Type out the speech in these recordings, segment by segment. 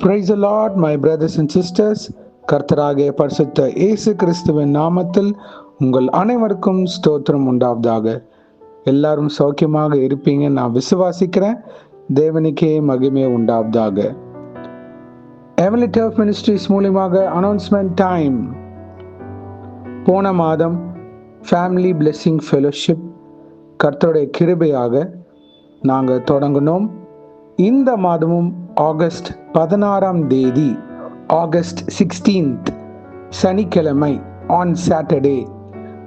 Praise the Lord, my brothers and sisters. கர்த்தராகிய பரிசுத்த இயேசு கிறிஸ்துவின் நாமத்தில் உங்கள் அனைவருக்கும் ஸ்தோத்திரம் உண்டாவதாக. எல்லாரும் சௌக்கியமாக இருப்பீங்க நான் விசுவாசிக்கிறேன். தேவனுக்கே மகிமை உண்டாவதாக. Heavenly Turf Ministries மூலமாக அனௌன்ஸ்மெண்ட் டைம். போன மாதம் ஃபேமிலி பிளெஸிங் ஃபெலோஷிப் கர்த்தருடைய கிருபையாக நாங்கள் தொடங்கினோம். இந்த மாதமும் ஆகஸ்ட் 16 ஆகஸ்ட் 16 சனிக்கிழமை ஆன் சாட்டர்டே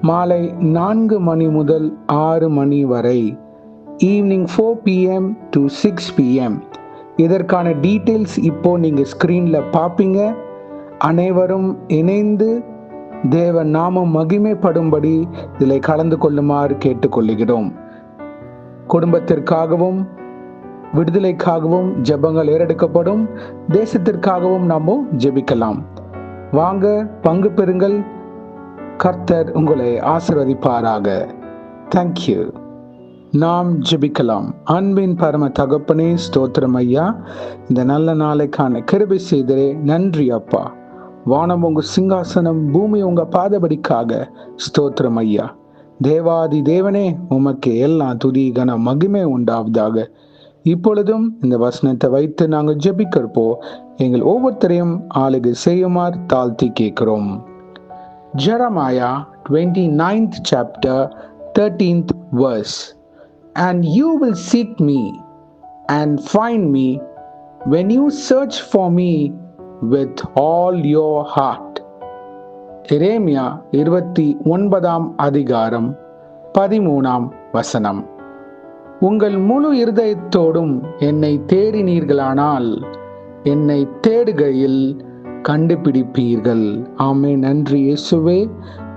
மாலை 4 மணி முதல் 6 மணி வரை, ஈவினிங் 4 PM to 6 PM. இதற்கான டீட்டெயில்ஸ் இப்போ நீங்கள் ஸ்க்ரீனில் பார்ப்பீங்க. அனைவரும் இணைந்து தேவ நாமம் மகிமைப்படும்படி இதில் கலந்து கொள்ளுமாறு கேட்டுக்கொள்கிறோம். குடும்பத்திற்காகவும் விடுதலைக்காகவும் ஜெபங்கள் ஏறெடுக்கப்படும். தேசத்திற்காகவும் நாம ஜெபிக்கலாம். வாங்க, பங்கு பெறுங்கள். கர்த்தர் உங்களை ஆசீர்வதிப்பாராக. தேங்க்யூ. நாம் ஜெபிக்கலாம். அன்பின் பரம தகப்பனே, ஸ்தோத்திரம் ஐயா. இந்த நல்ல நாளைக்கான கிருபை செய்தரே நன்றி அப்பா. வானம் உங்க சிங்காசனம், பூமி உங்க பாதபடிக்காக ஸ்தோத்திரம் ஐயா. தேவாதி தேவனே, உமக்கு எல்லாம் துதி கன மகிமை உண்டாவதாக. இப்பொழுதும் இந்த வசனத்தை வைத்து நாங்கள் ஜெபிக்கிறப்போ எங்கள் ஒவ்வொருத்தரையும் ஆளுகை செய்யுமாறு தாழ்த்தி கேட்கிறோம். Jeremiah 29th chapter 13th verse. And you will seek me and find me when you search for me with all your heart. எரேமியா 29ஆம் அதிகாரம் 13ஆம் வசனம். உங்கள் முழு இருதயத்தோடும் என்னை தேடினீர்களானால் என்னை தேடுகையில் கண்டுபிடிப்பீர்கள். ஆமே. நன்றி இயேசுவே.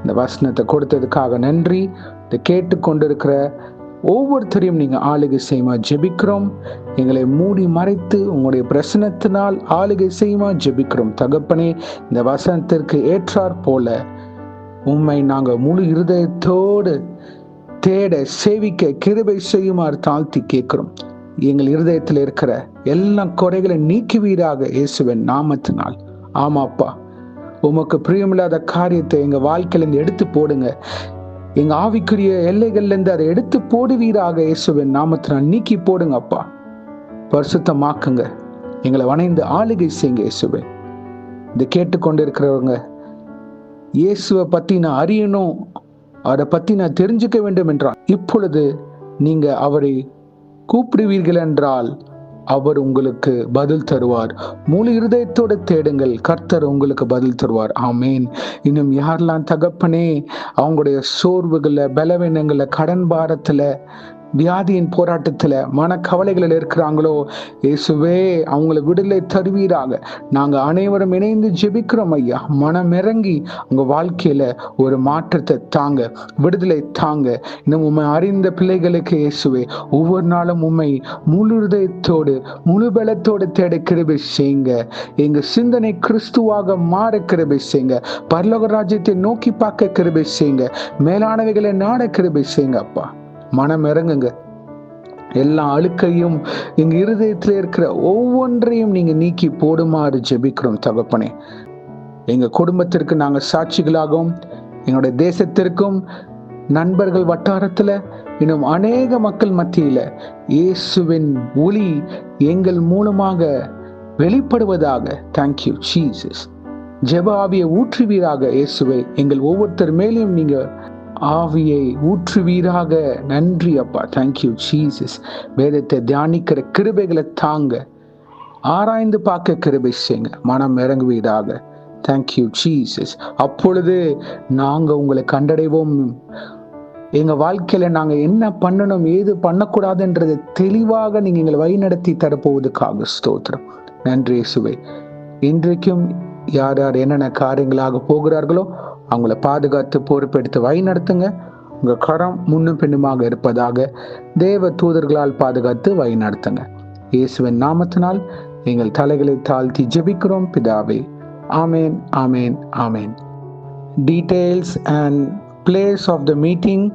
இந்த வசனத்தை கொடுத்ததுக்காக நன்றி. இதை கேட்டுக்கொண்டிருக்கிற ஒவ்வொருத்தரையும் நீங்க ஆளுகை செய்யுமா ஜெபிக்கிறோம். எங்களை மூடி மறைத்து உங்களுடைய பிரசனத்தினால் ஆளுகை செய்யுமா ஜெபிக்கிறோம். தகப்பனே, இந்த வசனத்திற்கு ஏற்றாற் போல உம்மை நாங்கள் முழு இருதயத்தோடு தேட சேவிக்க கிருபை செய்யுமாறு தாழ்த்தி கேட்கிறோம். எங்கள் இருதயத்தில் இருக்கிற எல்லா குறைகளை நீக்குவீராக இயேசுவின் நாமத்தினால். ஆமாப்பா, உமக்கு பிரியமில்லாத காரியத்தை எங்க வாழ்க்கையிலிருந்து எடுத்து போடுங்க. எங்க ஆவிக்குரிய எல்லைகள்ல இருந்து அதை எடுத்து போடுவீராக இயேசுவின் நாமத்தினால். நீக்கி போடுங்க அப்பா. பரிசுத்தமாக்குங்க. எங்களை வணைந்து ஆளுகை செய்யுங்க இயேசுவே. இதை கேட்டுக்கொண்டு இருக்கிறவங்க இயேசுவை பத்தி நான் அறியணும், அவரை பத்தி நான் தெரிஞ்சுக்க வேண்டும் என்றால் இப்பொழுது நீங்க அவரை கூப்பிடுவீர்கள் என்றால் அவர் உங்களுக்கு பதில் தருவார். முழு இருதயத்தோடு தேடுங்கள், கர்த்தர் உங்களுக்கு பதில் தருவார். ஆமேன். இன்னும் யாரெல்லாம் தகப்பனே அவங்களுடைய சோர்வுகள்ல, பலவீனங்கள்ல, கடன் பாரத்துல, வியாதியின் போராட்டத்துல, மனக்கவலைகளில் இருக்கிறாங்களோ இயேசுவே அவங்களை விடுதலை தருவீராக. நாங்க அனைவரும் இணைந்து ஜெபிக்கிறோம் ஐயா. மனம் இறங்கி உங்க வாழ்க்கையில ஒரு மாற்றத்தை தாங்க, விடுதலை தாங்க. இன்னும் உண்மை அறிந்த பிள்ளைகளுக்கு இயேசுவே ஒவ்வொரு நாளும் உண்மை முழு இதயத்தோடு முழு பலத்தோடு தேட கிருபை செய்யுங்க. எங்க சிந்தனை கிறிஸ்துவாக மாற கிருபை செய்யுங்க. பரலோக ராஜ்யத்தை நோக்கி பார்க்க கிருபை செய்யுங்க. மேலானவைகளை நாட கிருபை செய்யுங்க அப்பா. மனம் இறங்குங்க. எல்லா அழுக்கையும் எங்க இருதயத்தில் இருக்கிற ஒவ்வொன்றையும் நீங்க நீக்கி போடுமாறு ஜெபிக்கிறோம் தகப்பனே. எங்க குடும்பத்திற்கு நாங்க சாட்சிகளாகவும், எங்களுடைய தேசத்திற்கும், நண்பர்கள் வட்டாரத்துல, இன்னும் அநேக மக்கள் மத்தியில இயேசுவின் ஒளி எங்கள் மூலமாக வெளிப்படுவதாக. Thank you Jesus. ஜெப ஆவியை ஊற்றுவீராக இயேசுவை. எங்கள் ஒவ்வொருத்தர் மேலேயும் நீங்க ஆவியை ஊற்றுவீராக. நன்றி அப்பா. Thank you Jesus. வேதத்தை தியானிக்கிற கிருபைகளை தாங்க, ஆராய்ந்து பார்க்க கிருபை செய்யுங்க. மனம் இறங்குவீராக. Thank you Jesus. அப்பொழுது நாங்க உங்களை கண்டடைவோம். எங்க வாழ்க்கையில நாங்க என்ன பண்ணணும், ஏது பண்ணக்கூடாதுன்றதை தெளிவாக நீங்க எங்களை வழிநடத்தி தரப்போவதுக்காக ஸ்தோத்திரம். நன்றி இயேசுவே. இன்றைக்கும் யார் யார் என்னென்ன காரியங்களாக போகிறார்களோ அவங்கள பாதுகாத்து பொறுப்பெடுத்து வழி நடத்துங்க. உங்க கரம் முன்னும் பின்னுமாக இருப்பதாக தேவ தூதர்களால் பாதுகாத்து வழி நடத்துங்க. இயேசுவின் நாமத்தினால் எங்கள் தலைகளை தாழ்த்தி ஜெபிக்கிறோம் பிதாவே. Amen, amen, amen. Details and place of the meeting,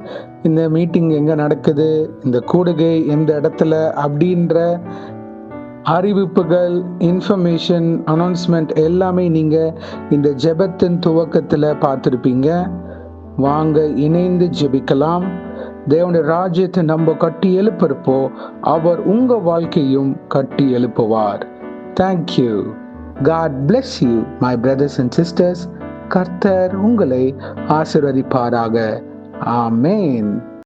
இந்த மீட்டிங் எங்கே நடக்குது, இந்த கூடுகை எந்த இடத்துல அப்படின்ற அறிவிப்புகள், இன்ஃபர்மேஷன், அனௌன்ஸ்மெண்ட் எல்லாமே நீங்கள் இந்த ஜெபத்தின் துவக்கத்தில் பார்த்துருப்பீங்க. வாங்க இணைந்து ஜெபிக்கலாம். தேவனுடைய ராஜ்யத்தை நம்ம கட்டி எழுப்புறப்போ அவர் உங்கள் வாழ்க்கையும் கட்டி எழுப்புவார். Thank you. God bless you, my brothers and sisters. கர்த்தர் உங்களை ஆசீர்வதிப்பாராக. ஆமென்.